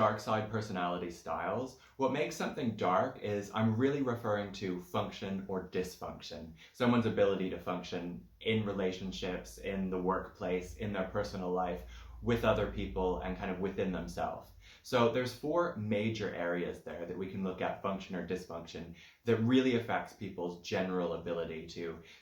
dark side personality styles, what makes something dark is I'm really referring to function or dysfunction. Someone's ability to function in relationships, in the workplace, in their personal life, with other people, and kind of within themselves. So there's 4 major areas there that we can look at, function or dysfunction, that really affects people's general ability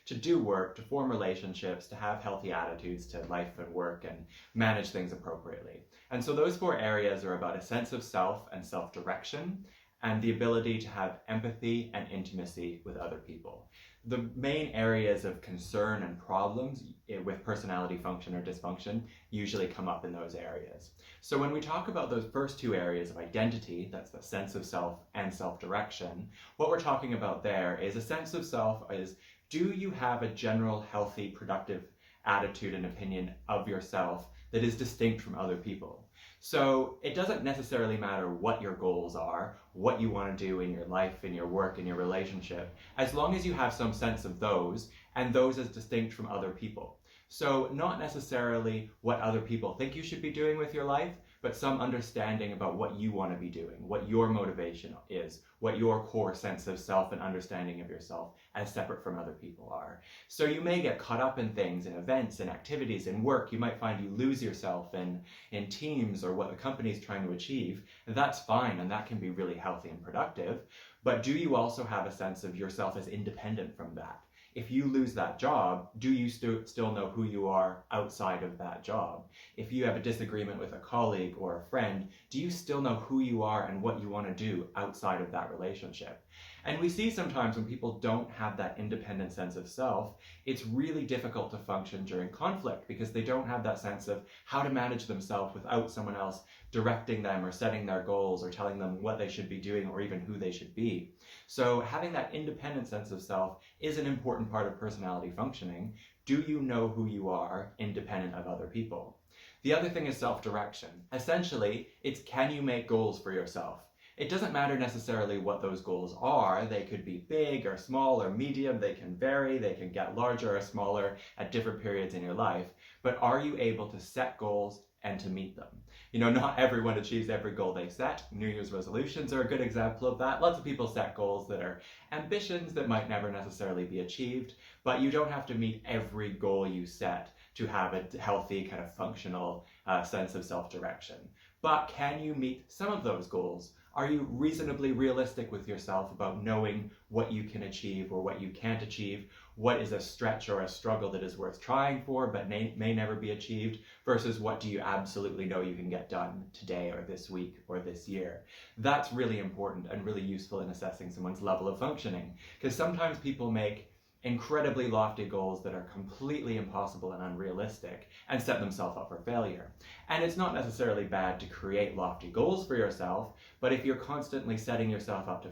to do work, to form relationships, to have healthy attitudes to life and work, and manage things appropriately. And so those 4 areas are about a sense of self and self-direction, and the ability to have empathy and intimacy with other people. The main areas of concern and problems with personality function or dysfunction usually come up in those areas. So when we talk about those first 2 areas of identity, that's the sense of self and self-direction, what we're talking about there is a sense of self is, do you have a general healthy, productive attitude and opinion of yourself that is distinct from other people? So it doesn't necessarily matter what your goals are, what you want to do in your life, in your work, in your relationship, as long as you have some sense of those, and those as distinct from other people. So not necessarily what other people think you should be doing with your life, but some understanding about what you want to be doing, what your motivation is, what your core sense of self and understanding of yourself as separate from other people are. So you may get caught up in things, in events, in activities, in work. You might find you lose yourself in teams or what the company is trying to achieve. And that's fine, and that can be really healthy and productive. But do you also have a sense of yourself as independent from that? If you lose that job, do you still know who you are outside of that job? If you have a disagreement with a colleague or a friend, do you still know who you are and what you want to do outside of that relationship? And we see sometimes when people don't have that independent sense of self, it's really difficult to function during conflict because they don't have that sense of how to manage themselves without someone else directing them or setting their goals or telling them what they should be doing or even who they should be. So having that independent sense of self is an important part of personality functioning. Do you know who you are independent of other people? The other thing is self-direction. Essentially, it's can you make goals for yourself? It doesn't matter necessarily what those goals are. They could be big or small or medium. They can vary. They can get larger or smaller at different periods in your life. But are you able to set goals and to meet them? You know, not everyone achieves every goal they set. New Year's resolutions are a good example of that. Lots of people set goals that are ambitions that might never necessarily be achieved, but you don't have to meet every goal you set to have a healthy, kind of functional sense of self-direction. But can you meet some of those goals? Are you reasonably realistic with yourself about knowing what you can achieve or what you can't achieve? What is a stretch or a struggle that is worth trying for but may never be achieved, versus what do you absolutely know you can get done today or this week or this year? That's really important and really useful in assessing someone's level of functioning, because sometimes people make incredibly lofty goals that are completely impossible and unrealistic and set themselves up for failure. And it's not necessarily bad to create lofty goals for yourself, but if you're constantly setting yourself up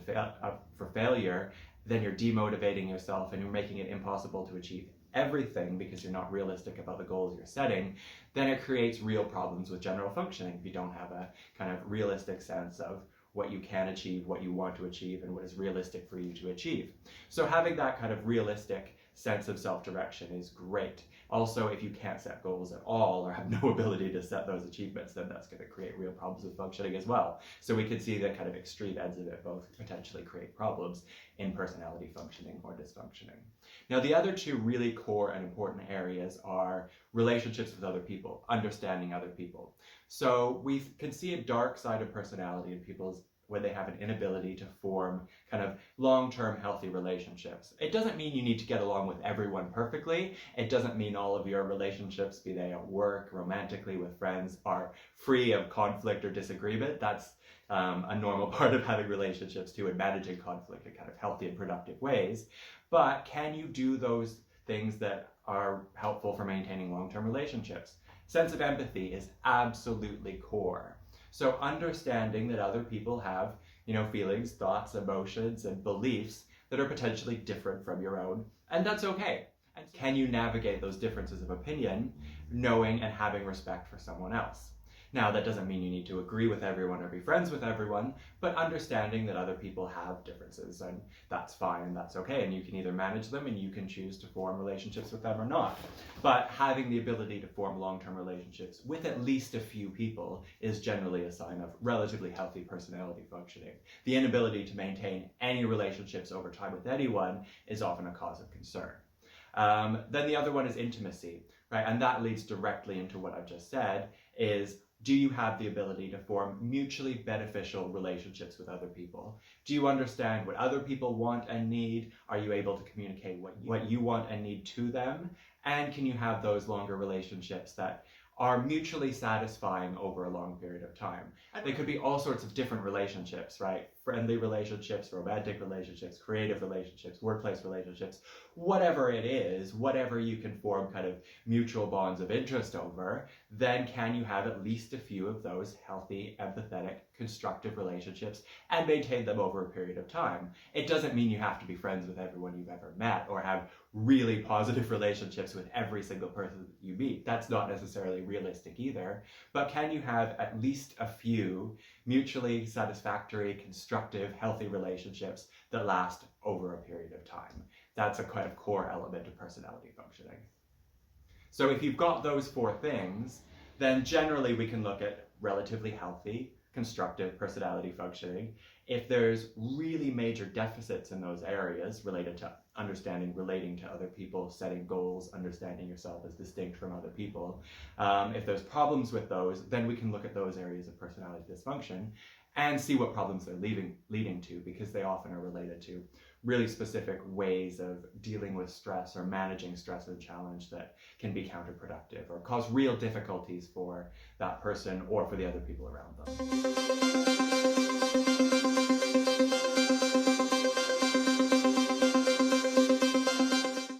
for failure, then you're demotivating yourself and you're making it impossible to achieve everything because you're not realistic about the goals you're setting. Then it creates real problems with general functioning if you don't have a kind of realistic sense of what you can achieve, what you want to achieve, and what is realistic for you to achieve. So having that kind of realistic sense of self-direction is great. Also, if you can't set goals at all or have no ability to set those achievements, then that's going to create real problems with functioning as well. So we can see the kind of extreme ends of it both potentially create problems in personality functioning or dysfunctioning. Now, the other 2 really core and important areas are relationships with other people, understanding other people. So we can see a dark side of personality in people's when they have an inability to form kind of long-term healthy relationships. It doesn't mean you need to get along with everyone perfectly. It doesn't mean all of your relationships, be they at work, romantically, with friends, are free of conflict or disagreement. That's a normal part of having relationships too, and managing conflict in kind of healthy and productive ways. But can you do those things that are helpful for maintaining long-term relationships? Sense of empathy is absolutely core. So understanding that other people have, feelings, thoughts, emotions, and beliefs that are potentially different from your own, and that's okay. And can you navigate those differences of opinion, knowing and having respect for someone else? Now, that doesn't mean you need to agree with everyone or be friends with everyone, but understanding that other people have differences, and that's fine and that's okay, and you can either manage them and you can choose to form relationships with them or not. But having the ability to form long-term relationships with at least a few people is generally a sign of relatively healthy personality functioning. The inability to maintain any relationships over time with anyone is often a cause of concern. Then the other one is intimacy, right? And that leads directly into what I've just said, is do you have the ability to form mutually beneficial relationships with other people? Do you understand what other people want and need? Are you able to communicate what you want and need to them? And can you have those longer relationships that are mutually satisfying over a long period of time? And they could be all sorts of different relationships, right? Friendly relationships, romantic relationships, creative relationships, workplace relationships, whatever it is, whatever you can form kind of mutual bonds of interest over, then can you have at least a few of those healthy, empathetic, constructive relationships and maintain them over a period of time? It doesn't mean you have to be friends with everyone you've ever met or have really positive relationships with every single person you meet. That's not necessarily realistic either. But can you have at least a few mutually satisfactory, constructive, healthy relationships that last over a period of time? That's a kind of core element of personality functioning. So if you've got those four things, then generally we can look at relatively healthy, constructive personality functioning. If there's really major deficits in those areas related to understanding, relating to other people, setting goals, understanding yourself as distinct from other people, if there's problems with those, then we can look at those areas of personality dysfunction and see what problems they're leading to, because they often are related to really specific ways of dealing with stress or managing stress and challenge that can be counterproductive or cause real difficulties for that person or for the other people around them.